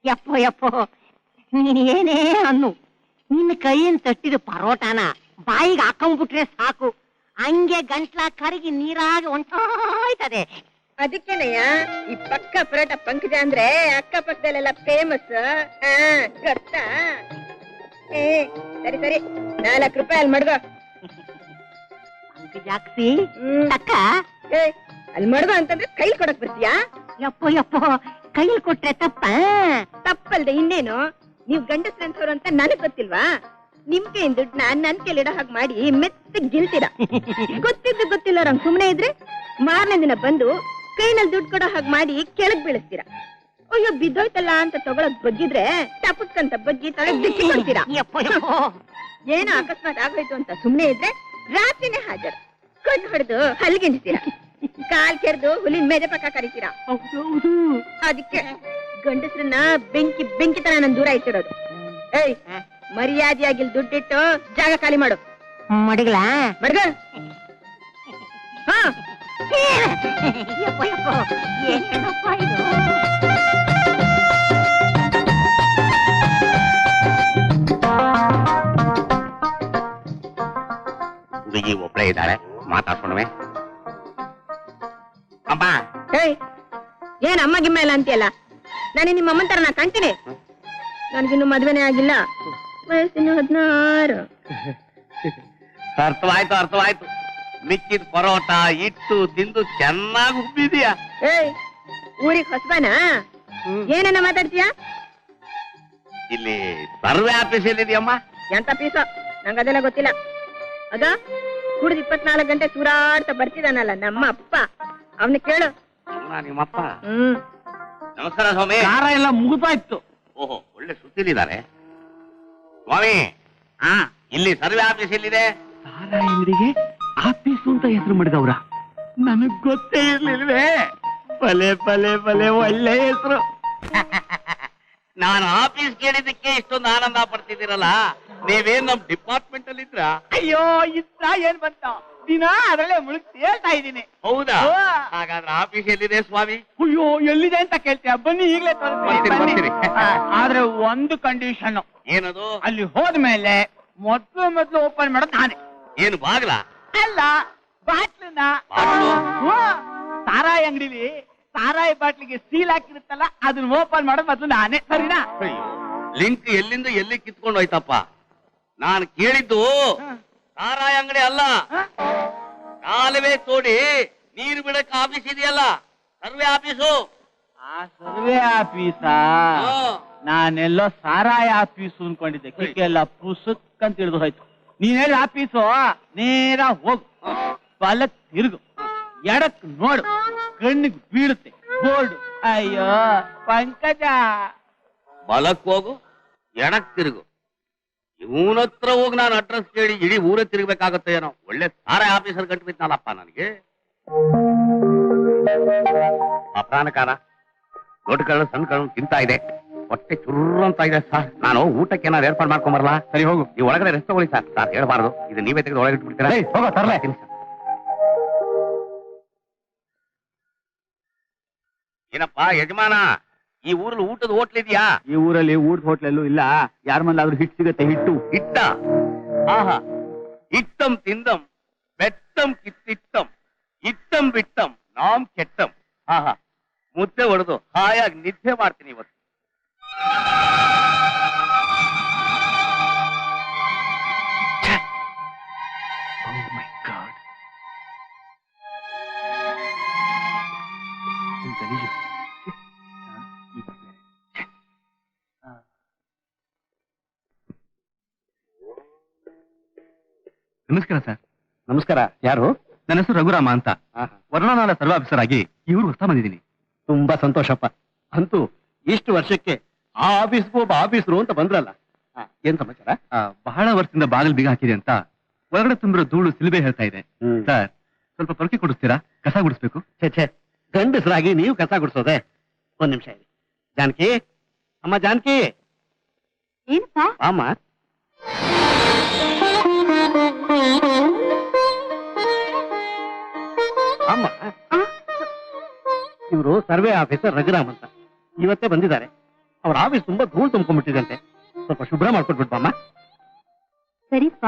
ಯಪ್ಪೋ ಯಪ್ಪೋ, ನೀನ್ ಏನೇ ಅನ್ನು, ನಿನ್ನ ಕೈಯಿಂದ ತಟ್ಟಿದ ಪರೋಟಾನ ಬಾಯಿಗೆ ಹಾಕೊಂಡ್ಬಿಟ್ರೆ ಸಾಕು, ಹಂಗೆ ಗಂಟ್ಲ ಕರಗಿ ನೀರಾಗಿ ಹೊಂಟೋಯ್ತದೆ. ಅದಕ್ಕೇನಯ್ಯ ಈ ಪಕ್ಕ ಪರೋಟ ಪಂಕಜ ಅಂದ್ರೆ ಅಕ್ಕಪಕ್ಕದಲ್ಲೆಲ್ಲ ಫೇಮಸ್. ಗೊತ್ತಾ? ಸರಿ ಸರಿ, 4 ರೂಪಾಯಿ ಅಲ್ಲಿ ಮಡ್ಗೋ. ಪಂಕಜಾಕ್ಸಿ ಅಕ್ಕ, ಅಲ್ಲಿ ಮಡ್ಗೋ ಅಂತಂದ್ರೆ ಕೈಲಿ ಕೊಡಕ್ ಬರ್ತೀಯಾ? ಯಪ್ಪೋ ಯಪ್ಪೋ, ಕೈಲಿ ಕೊಟ್ರೆ ತಪ್ಪಲ್ದೆ ಇನ್ನೇನು? ನೀವ್ ಗಂಡಸ್ರಂತವ್ರು ಅಂತ ನನಗ್ ಗೊತ್ತಿಲ್ವಾ? ನಿಮ್ ಕೈಯಿಂದ ದುಡ್ಡನ್ನ ನನ್ ಕೈಲಿಡೋ ಹಾಗೆ ಮಾಡಿ ಮೆತ್ತಗ್ ಗಿಲ್ತೀರಾ. ಗೊತ್ತಿಲ್ಲ ರಂಗ್ ಸುಮ್ನೆ ಇದ್ರೆ ಮಾರನೇ ದಿನ ಬಂದು ಕೈನಲ್ಲಿ ದುಡ್ಡು ಕೊಡೋ ಹಾಗೆ ಮಾಡಿ ಕೆಳಗ್ ಬೀಳಿಸ್ತೀರಾ. ಅಯ್ಯೋ ಬಿದ್ದೋಯ್ತಲ್ಲ ಅಂತ ತಗೊಳಕ್ ಬಗ್ಗಿದ್ರೆ ಟಪಕ್ಕಂತ ಬಗ್ಗಿ ತಳಗ್ ಕೊಡ್ತೀರಾ. ಏನೋ ಅಕಸ್ಮಾತ್ ಆಗೋಯ್ತು ಅಂತ ಸುಮ್ನೆ ಇದ್ರೆ ರಾತ್ರಿನೇ ಹಾಜರು. ಕಣ್ಣು ಹೊಡೆದು ಹಲ್ಗೆಣಿಸ್ತೀರಾ, ಕಾಲ್ ಕೆರೆದು ಹುಲಿನ ಮೇಜೆ ಪಕ್ಕ ಕರಿತೀರಾ. ಅದಕ್ಕೆ ಗಂಡಸ್ರನ್ನ ಬೆಂಕಿ ತರ ನನ್ ದೂರ ಇಟ್ಟಿರೋದು. ಏಯ್, ಮರ್ಯಾದೆಯಾಗಿ ದುಡ್ಡಿಟ್ಟು ಜಾಗ ಖಾಲಿ ಮಾಡು. ಮಡಗ್ಲಾ ಮಡ್ಗ. ಹಾ, ಯಪ್ಪೋ ಯಪ್ಪೋ, ಏನಪ್ಪ ಇದು? ಹುಡುಗಿ ಒಬ್ಬಳೇ ಇದ್ದಾಳೆ, ಮಾತಾಡ್ಕೊಂಡ್ವೆ. ಅಮ್ಮ, ಏನ್ ಅಮ್ಮ ಗಿಮ್ಮ ಇಲ್ಲ ಅಂತೀಯಲ್ಲ? ನಾನು ನಿಮ್ಮ ಅಮ್ಮನ ತರ ನಾ ಕಾಣ್ತೀನಿ? ನನ್ಗಿನ್ನು ಮದ್ವೆನೇ ಆಗಿಲ್ಲ, ವಯಸ್ಸಿನ್ನು 16. ಅರ್ಥವಾಯ್ತು. ಮಿಕ್ಕಿದ ಪರೋಟ ಇಟ್ಟು ತಿಂದು ಚೆನ್ನಾಗಿ ಉಬ್ಬಿದೀಯಾ. ಊರಿಗೆ ಹೊಸಬನಾ? ಏನನ್ನ ಮಾತಾಡ್ತೀಯ? ಇಲ್ಲಿ ಸರ್ವೆ ಆಫೀಸ್ ಎಲ್ಲಿದೆಯಮ್ಮ? ಎಂತ ಪೀಸೋ, ನಂಗ ಅದೆಲ್ಲ ಗೊತ್ತಿಲ್ಲ. ಅದ ಕುಡಿದು 24 ಗಂಟೆ ಸೂರಾಡ್ತಾ ಬರ್ತಿದಾನಲ್ಲ ನಮ್ಮ ಅಪ್ಪ, ಅವನ ಕೇಳು. ನಿಮ್ಮಪ್ಪ? ನಮಸ್ಕಾರ ಸ್ವಾಮಿ. ಕಾರ ಎಲ್ಲ ಮುಗಿದಾಯ್ತು. ಓಹೋ, ಒಳ್ಳೆ ಸುದ್ದಿಲಿದ್ದಾರೆ ಸ್ವಾಮಿ. ಇಲ್ಲಿ ಸರ್ವೆ ಆಫೀಸ್ ಎಲ್ಲಿದೆ? ಸಾರಾ ಅಂಗಡಿಗೆ ಆಫೀಸು ಅಂತ ಹೆಸರು ಮಾಡಿದವ್ರ? ನನಗ್ ಗೊತ್ತೇ ಇರ್ಲಿಲ್ವೇ? ಬಲೆ ಒಳ್ಳೆ ಹೆಸರು. ನಾನು ಆಫೀಸ್ ಕೇಳಿದ್ದಕ್ಕೆ ಇಷ್ಟೊಂದು ಆನಂದ ಪಡ್ತಿದ್ದೀರಲ್ಲ, ನೀವೇನ್ ನಮ್ ಡಿಪಾರ್ಟ್ಮೆಂಟ್ ಅಲ್ಲಿ ಇದ್ರ? ಅಯ್ಯೋ, ಇಷ್ಟ ಏನ್ ಬಂತ, ದಿನ ಅದರಲ್ಲೇ ಮುಳುಗ್ತಿ ಹೇಳ್ತಾ ಇದ್ದೀನಿ. ಹೌದಾ? ಹಾಗಾದ್ರೆ ಆಫೀಸ್ ಎಲ್ಲಿದೆ ಸ್ವಾಮಿ? ಅಯ್ಯೋ, ಎಲ್ಲಿದೆ ಅಂತ ಕೇಳ್ತೀಯ? ಬನ್ನಿ, ಈಗಲೇ ಬರ್ತೀರಿ. ಆದ್ರೆ ಒಂದು ಕಂಡೀಷನ್. ಏನದು? ಅಲ್ಲಿ ಹೋದ್ಮೇಲೆ ಮೊದ್ಲು ಓಪನ್ ಮಾಡೋದು ನಾನೇ. ಏನು ಬಾಗ್ಲ? ಅಲ್ಲ, ಬಾಟ್ಲನ್ನ. ಸಾರಾಯಿ ಅಂಗಡಿಲಿ ಸಾರಾಯಿ ಬಾಟ್ಲಿಗೆ ಸೀಲ್ ಹಾಕಿರುತ್ತಲ್ಲ, ಅದನ್ನ ಓಪನ್ ಮಾಡೋದು ಮೊದ್ಲು ನಾನೇ. ಸರಿನಾ? ಲಿಂಕ್ ಎಲ್ಲಿಂದ ಎಲ್ಲಿ ಕಿತ್ಕೊಂಡು ಹೋಯ್ತಪ್ಪ. ನಾನು ಕೇಳಿದ್ದು ಸಾರಾಯಿ ಅಂಗಡಿ ಅಲ್ಲ, ಕಾಲುವೆ ತೋಡಿ ನೀರು ಬಿಡಕ್ಕೆ ಆಫೀಸ್ ಇದೆಯಲ್ಲ, ಸರ್ವೆ ಆಫೀಸು. ಆ ಸರ್ವೆ ಆಫೀಸಾ? ನಾನೆಲ್ಲೋ ಸಾರಾಯಿ ಆಫೀಸು ಅನ್ಕೊಂಡಿದ್ದೆ. ಕಿಕ್ಕೆಲ್ಲ ಪುಸ್ತಕ್ ಅಂತ ಹಿಡಿದು ಹೋಯ್ತು. ನೀನ್ ಆಫೀಸು ನೇರ ಹೋಗು, ಬಲಕ್ ತಿರುಗು, ಎಡಕ್ ನೋಡು, ಕಣ್ಣಿಗೆ ಬೀಳುತ್ತೆ ಬೋರ್ಡ್. ಅಯ್ಯೋ ಪಂಕಜ, ಬಲಕ್ ಹೋಗು, ಎಡಕ್ ತಿರುಗು. ಇವನತ್ರ ಹೋಗಿ ನಾನು ಅಡ್ರೆಸ್ ಕೇಳಿ ಇಡೀ ಊರೇ ತಿರುಗಬೇಕಾಗತ್ತೆ ಏನೋ. ಒಳ್ಳೆ ಸಾರಾಯಿ ಆಫೀಸರ್ ಗಂಟುಬಿಟ್ನಲ್ಲಪ್ಪ ನನಗೆ. ಅಪ್ರಾಣಕಾರ ದೊಡ್ಡ ಕಳ್ಳು ಸಣ್ಣ ಕಳ್ಳು ತಿಂತಾ ಇದೆ, ಹೊಟ್ಟೆ ಚುರ್ರು ಅಂತ ಇದೆ ಸರ್. ನಾನು ಊಟಕ್ಕೆ ಏನಾದ್ರು ಏರ್ಪಾಡು ಮಾಡ್ಕೊಂಬರಲ್ಲ? ಸರಿ ಹೋಗು, ನೀವು ಒಳಗಡೆ ರೆಸ್ಟ್ ತಗೊಳ್ಳಿ ಸರ್. ಸರ್ ಹೇಳ್ಬಾರ್ದು, ಇದು ನೀವೇ ತೆಗೆದು ಒಳಗೆ ಇಟ್ಬಿಡ್ತೀರಾ? ಹೋಗೋ ತರಲೇ. ಏನಪ್ಪಾ ಯಜಮಾನ, ಈ ಊರಲ್ಲಿ ಊಟದ ಹೋಟ್ಲ್ ಇದೆಯಾ? ಈ ಊರಲ್ಲಿ ಊಟದ ಹೋಟ್ಲೆಲ್ಲೂ ಇಲ್ಲ. ಯಾರ ಮನೇಲಾದ್ರೂ ಹಿಟ್ಟು ಸಿಗತ್ತೆ? ಹಿಟ್ಟ? ಆಹಾ, ಇಟ್ಟಂ ತಿಂದಂ ಬೆಟ್ಟಂ ಕಿತ್ತಿಟ್ಟಂ ಇಟ್ಟಂ ಬಿಟ್ಟಂ ನಾಮ್ ಕೆಟ್ಟಂ. ಆಹಾ, ಮುದ್ದೆ ಹೊಡೆದು ಹಾಯಾಗಿ ನಿದ್ದೆ ಮಾಡ್ತೀನಿ ಇವತ್ತು. ನಮಸ್ಕಾರ ಸರ್. ನಮಸ್ಕಾರ. ಯಾರು? ನನ್ನ ಹೆಸರು ರಘುರಾಮ ಅಂತ. ವರ್ಣನಾಲ ಸರ್ವ ಆಫೀಸರ್ ಆಗಿ ಇವರು ಹೊಸ ಬಂದಿದ್ದೀನಿ. ತುಂಬಾ ಸಂತೋಷಪ್ಪ. ಅಂತೂ ಇಷ್ಟು ವರ್ಷಕ್ಕೆ ಆ ಆಫೀಸ್ಗೂ ಒಬ್ಬ ಆಫೀಸರು ಅಂತ ಬಂದ್ರಲ್ಲ, ಏನ್ ಸಮಾಚಾರ? ಬಹಳ ವರ್ಷದಿಂದ ಬಾಗಿಲು ಬೀಗ ಹಾಕಿದೆ ಅಂತ ಒಳಗಡೆ ತುಂಬಿರೋ ಧೂಳು ಸಿಲುಬೆ ಹೇಳ್ತಾ ಇದೆ ಸರ್. ಸ್ವಲ್ಪ ತೊಳಕೆ ಕೊಡಿಸ್ತೀರಾ? ಕಸ ಗುಡಿಸ್ಬೇಕು. ಛೇ, ಗಂಡಸರಾಗಿ ನೀವು ಕಸ ಗುಡಿಸೋದೆ? ಒಂದ್ ನಿಮಿಷ ಇರಿ. ಜಾನಕಿ, ಅಮ್ಮ ಜಾನಕಿ. ಏನಪ್ಪ? ಅಮ್ಮ, ಅಮ್ಮ, ಇವರು ಸರ್ವೆ ಆಫೀಸರ್ ರಘುರಾಮ್ ಅಂತ. ಇವತ್ತೇ ಬಂದಿದ್ದಾರೆ. ಅವ್ರ ಆಫೀಸ್ ತುಂಬಾ ಧೂಳು ತುಂಬ್ಕೊಂಡ್ಬಿಟ್ಟಿದಂತೆ. ಸ್ವಲ್ಪ ಶುಭ್ರ ಮಾಡ್ಕೊಟ್ಬಿಡ್ಬಮ್ಮ. ಸರಿಪ್ಪ.